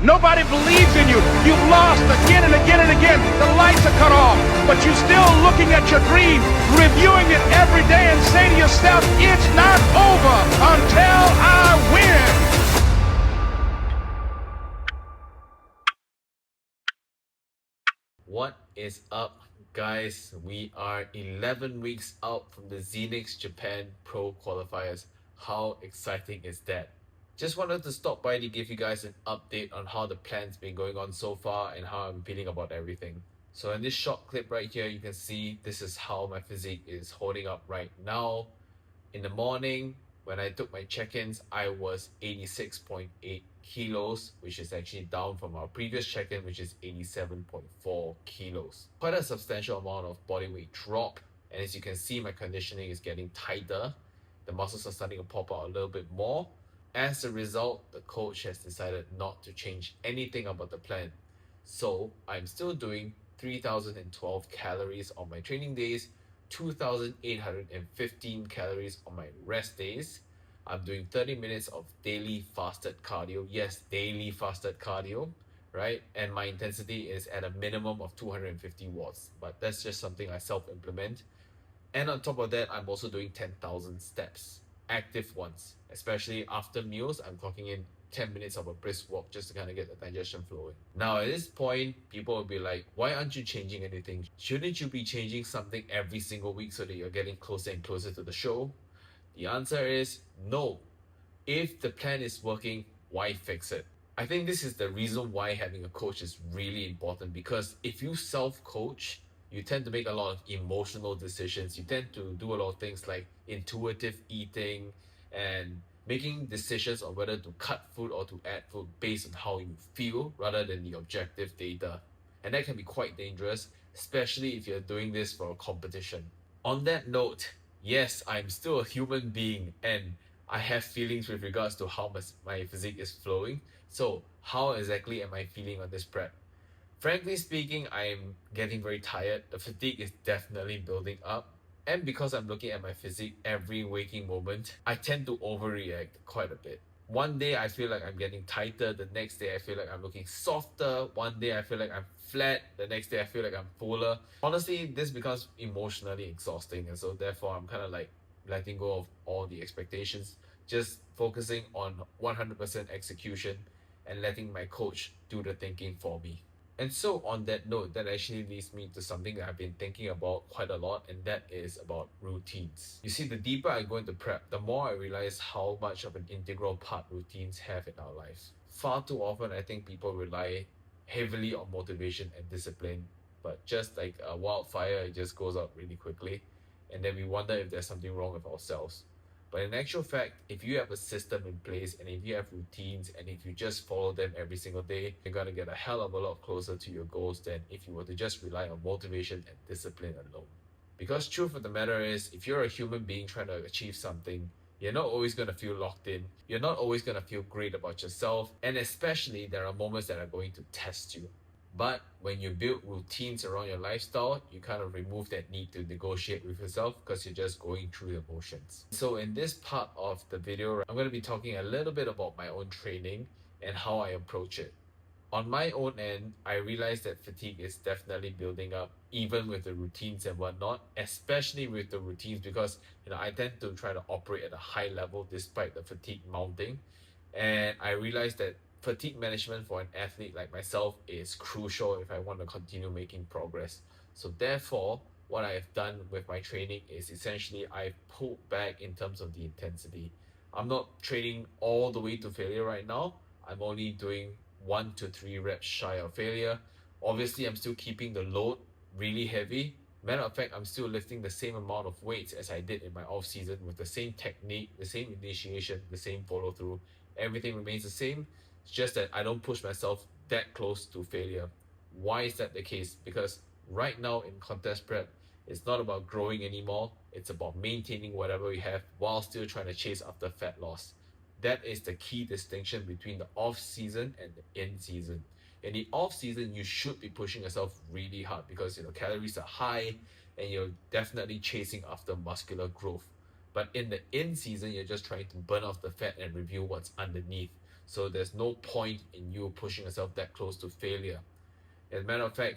Nobody believes in you. You've lost again and again and again. The lights are cut off, but you're still looking at your dream, reviewing it every day and say to yourself, it's not over until I win. What is up, guys? We are 11 weeks out from the Zenix Japan Pro Qualifiers. How exciting is that? Just wanted to stop by to give you guys an update on how the plan's been going on so far and how I'm feeling about everything. So in this short clip right here, you can see this is how my physique is holding up right now. In the morning, when I took my check-ins, I was 86.8 kilos, which is actually down from our previous check-in, which is 87.4 kilos. Quite a substantial amount of body weight drop. And as you can see, my conditioning is getting tighter. The muscles are starting to pop out a little bit more. As a result, the coach has decided not to change anything about the plan. So I'm still doing 3,012 calories on my training days, 2,815 calories on my rest days. I'm doing 30 minutes of daily fasted cardio. Yes, daily fasted cardio, right? And my intensity is at a minimum of 250 watts, but that's just something I self-implement. And on top of that, I'm also doing 10,000 steps, active ones, especially after meals. I'm clocking in 10 minutes of a brisk walk just to kind of get the digestion flowing. Now, at this point, people will be like, why aren't you changing anything? Shouldn't you be changing something every single week so that you're getting closer and closer to the show? The answer is no. If the plan is working, why fix it? I think this is the reason why having a coach is really important, because if you self-coach, you tend to make a lot of emotional decisions. You tend to do a lot of things like intuitive eating and making decisions on whether to cut food or to add food based on how you feel rather than the objective data. And that can be quite dangerous, especially if you're doing this for a competition. On that note, yes, I'm still a human being and I have feelings with regards to how my physique is flowing. So how exactly am I feeling on this prep? Frankly speaking, I'm getting very tired. The fatigue is definitely building up. And because I'm looking at my physique every waking moment, I tend to overreact quite a bit. One day I feel like I'm getting tighter, the next day I feel like I'm looking softer, one day I feel like I'm flat, the next day I feel like I'm fuller. Honestly, this becomes emotionally exhausting, and so therefore I'm kind of like letting go of all the expectations, just focusing on 100% execution and letting my coach do the thinking for me. And so on that note, that actually leads me to something that I've been thinking about quite a lot, and that is about routines. You see, the deeper I go into prep, the more I realize how much of an integral part routines have in our lives. Far too often, I think people rely heavily on motivation and discipline, but just like a wildfire, it just goes out really quickly, and then we wonder if there's something wrong with ourselves. But in actual fact, if you have a system in place and if you have routines and if you just follow them every single day, you're going to get a hell of a lot closer to your goals than if you were to just rely on motivation and discipline alone. Because truth of the matter is, if you're a human being trying to achieve something, you're not always going to feel locked in. You're not always going to feel great about yourself. And especially, there are moments that are going to test you. But when you build routines around your lifestyle, you kind of remove that need to negotiate with yourself because you're just going through the motions. So in this part of the video, I'm going to be talking a little bit about my own training and how I approach it. On my own end, I realized that fatigue is definitely building up, even with the routines and whatnot, especially with the routines because I tend to try to operate at a high level despite the fatigue mounting. And I realized that fatigue management for an athlete like myself is crucial if I want to continue making progress. So therefore, what I've done with my training is essentially I've pulled back in terms of the intensity. I'm not training all the way to failure right now. I'm only doing 1 to 3 reps shy of failure. Obviously, I'm still keeping the load really heavy. Matter of fact, I'm still lifting the same amount of weights as I did in my off season with the same technique, the same initiation, the same follow through. Everything remains the same. It's just that I don't push myself that close to failure. Why is that the case? Because right now in contest prep, it's not about growing anymore. It's about maintaining whatever we have while still trying to chase after fat loss. That is the key distinction between the off season and the in season. In the off season, you should be pushing yourself really hard because calories are high and you're definitely chasing after muscular growth. But in the in season, you're just trying to burn off the fat and review what's underneath. So there's no point in you pushing yourself that close to failure. As a matter of fact,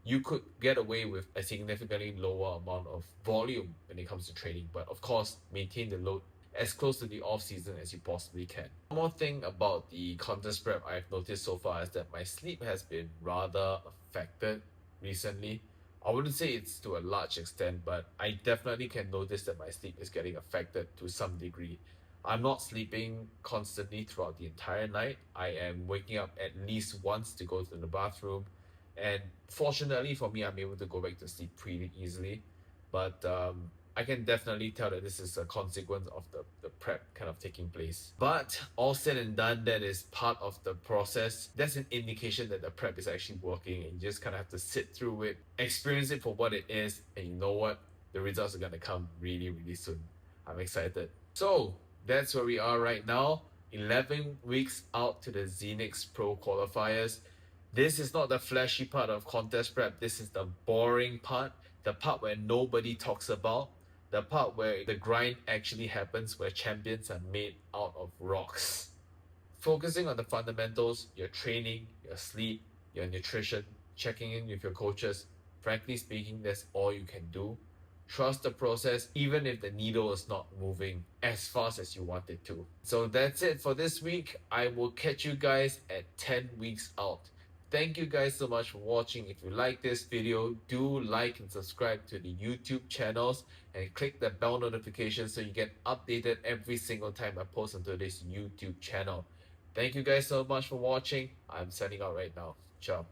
you could get away with a significantly lower amount of volume when it comes to training, but of course, maintain the load as close to the off season as you possibly can. One more thing about the contest prep I've noticed so far is that my sleep has been rather affected recently. I wouldn't say it's to a large extent, but I definitely can notice that my sleep is getting affected to some degree. I'm not sleeping constantly throughout the entire night. I am waking up at least once to go to the bathroom, and fortunately for me, I'm able to go back to sleep pretty easily. But I can definitely tell that this is a consequence of the prep kind of taking place. But all said and done, that is part of the process. That's an indication that the prep is actually working, and you just kind of have to sit through it, experience it for what it is, and you know what? The results are going to come really, really soon. I'm excited. So that's where we are right now. 11 weeks out to the Zenix Pro Qualifiers. This is not the flashy part of contest prep. This is the boring part, the part where nobody talks about, the part where the grind actually happens, where champions are made out of rocks. Focusing on the fundamentals, your training, your sleep, your nutrition, checking in with your coaches. Frankly speaking, that's all you can do. Trust the process, even if the needle is not moving as fast as you want it to. So that's it for this week. I will catch you guys at 10 weeks out. Thank you guys so much for watching. If you like this video, do like and subscribe to the YouTube channels and click the bell notification so you get updated every single time I post onto this YouTube channel. Thank you guys so much for watching. I'm signing out right now. Ciao.